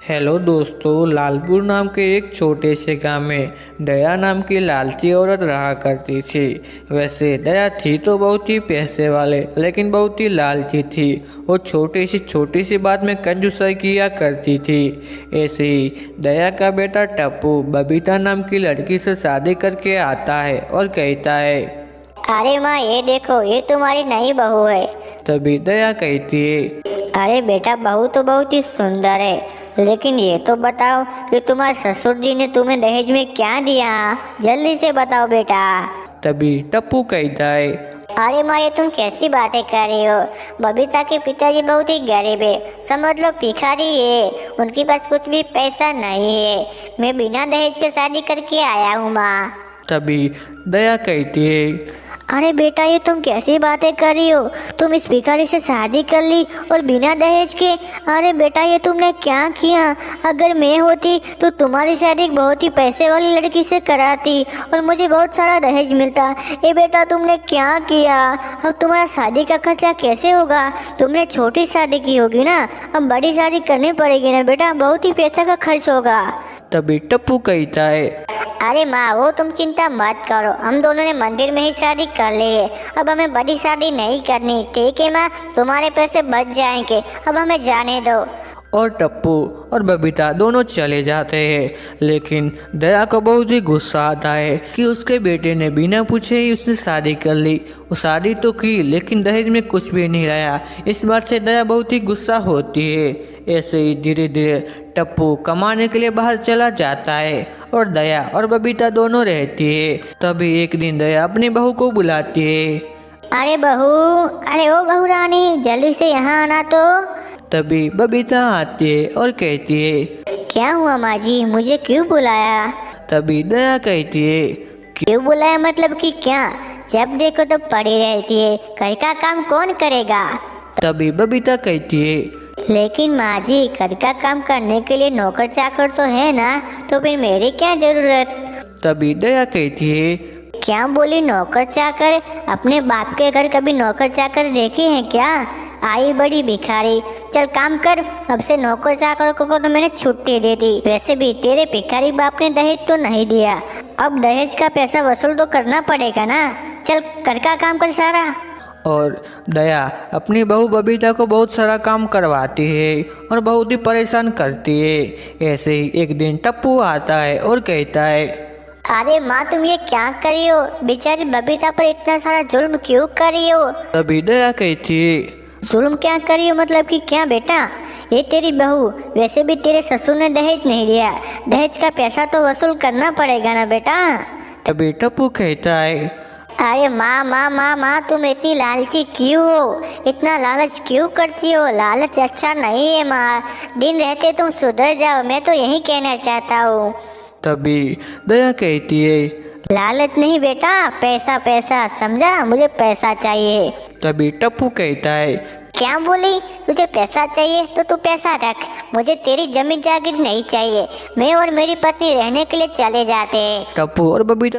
Hello दोस्तों, लालपुर नाम के एक छोटे से गांव में दया नाम की लालची औरत रहा करती थी। वैसे दया थी तो बहुत ही पैसे वाले, लेकिन बहुत ही लालची थी। वो छोटी सी बात में कंजूसाई किया करती थी। ऐसे ही दया का बेटा टप्पू बबीता नाम की लड़की से शादी करके आता है और कहता है, अरे माँ, ये देखो, ये तुम्हारी नई बहू है। तभी दया कहती है, अरे बेटा, बहू तो बहुत ही सुंदर है, लेकिन ये तो बताओ कि तुम्हारे ससुर जी ने तुम्हें दहेज में क्या दिया? जल्दी से बताओ बेटा। तभी टप्पू कहता है, अरे माँ, ये तुम कैसी बातें कर रही हो? बबीता के पिताजी बहुत ही गरीब है, समझ लो भिखारी है। उनके पास कुछ भी पैसा नहीं है। मैं बिना दहेज के शादी करके आया हूँ माँ। तभी दया कहती है, अरे बेटा, ये तुम कैसी बातें कर रही हो? तुम इस भिखारी से शादी कर ली और बिना दहेज के? अरे बेटा, ये तुमने क्या किया? अगर मैं होती तो तुम्हारी शादी एक बहुत ही पैसे वाली लड़की से कराती और मुझे बहुत सारा दहेज मिलता। ये बेटा, तुमने क्या किया? अब तुम्हारा शादी का खर्चा कैसे होगा? तुमने छोटी शादी की होगी ना, अब बड़ी शादी करनी पड़ेगी ना बेटा, बहुत ही पैसा का खर्च होगा। तभी टप्पू कहता है, अरे माँ, वो तुम चिंता मत करो, हम दोनों ने मंदिर में ही शादी कर ली है। अब हमें बड़ी शादी नहीं करनी, ठीक है माँ? तुम्हारे पैसे बच जाएंगे, अब हमें जाने दो। और टप्पू और बबीता दोनों चले जाते हैं। लेकिन दया को बहुत ही गुस्सा आता है कि उसके बेटे ने बिना पूछे ही उसने शादी कर ली। वो शादी तो की, लेकिन दहेज में कुछ भी नहीं लाया। इस बात से दया बहुत ही गुस्सा होती है। ऐसे ही धीरे धीरे टप्पू कमाने के लिए बाहर चला जाता है और दया और बबीता दोनों रहती है। तभी एक दिन दया अपनी बहू को बुलाती है। अरे बहू, अरे ओ बहू रानी, जल्दी से यहाँ आना तो। तभी बबीता आती है और कहती है, क्या हुआ माँ जी, मुझे क्यों बुलाया? तभी दया कहती है, क्यों बुलाया मतलब कि क्या? जब देखो तो पड़ी रहती है, घर का काम कौन करेगा? तभी बबीता कहती है, लेकिन माँ जी, घर का काम करने के लिए नौकर चाकर तो है ना, तो फिर मेरी क्या जरूरत? तभी दया कहती है, क्या बोली नौकर चाकर? अपने बाप के घर कभी नौकर चाकर देखे हैं क्या? आई बड़ी भिखारी, चल काम कर। अब से नौकर चाकर को तो मैंने छुट्टी दे दी। वैसे भी तेरे भिखारी बाप ने दहेज तो नहीं दिया, अब दहेज का पैसा वसूल तो करना पड़ेगा ना। चल घर का काम कर सारा। और दया अपनी बहू बबीता को बहुत सारा काम करवाती है और बहुत ही परेशान करती है। ऐसे ही एक दिन टप्पू आता है और कहता है, अरे माँ, तुम ये क्या कर रही हो? बेचारी बबीता पर इतना सारा जुल्म क्यों कर रही हो? तभी दया कहती है, जुल्म क्या कर रही हो मतलब कि क्या बेटा? ये तेरी बहू, वैसे भी तेरे ससुर ने दहेज नहीं दिया, दहेज का पैसा तो वसूल करना पड़ेगा ना बेटा। तभी टप्पू कहता है, अरे माँ माँ माँ माँ, तुम इतनी लालची क्यों हो? इतना लालच क्यों करती हो? लालच अच्छा नहीं है माँ, दिन रहते तुम सुधर जाओ, मैं तो यही कहना चाहता हूँ। तभी दया कहती है, लालच नहीं बेटा, पैसा पैसा, समझा? मुझे पैसा चाहिए। तभी टप्पू कहता है, क्या बोली? तुझे पैसा चाहिए तो तू पैसा रख, मुझे तेरी जमीन जागीर नहीं चाहिए। मैं और मेरी पत्नी रहने के लिए चले जाते हैं। टप्पू और बबीता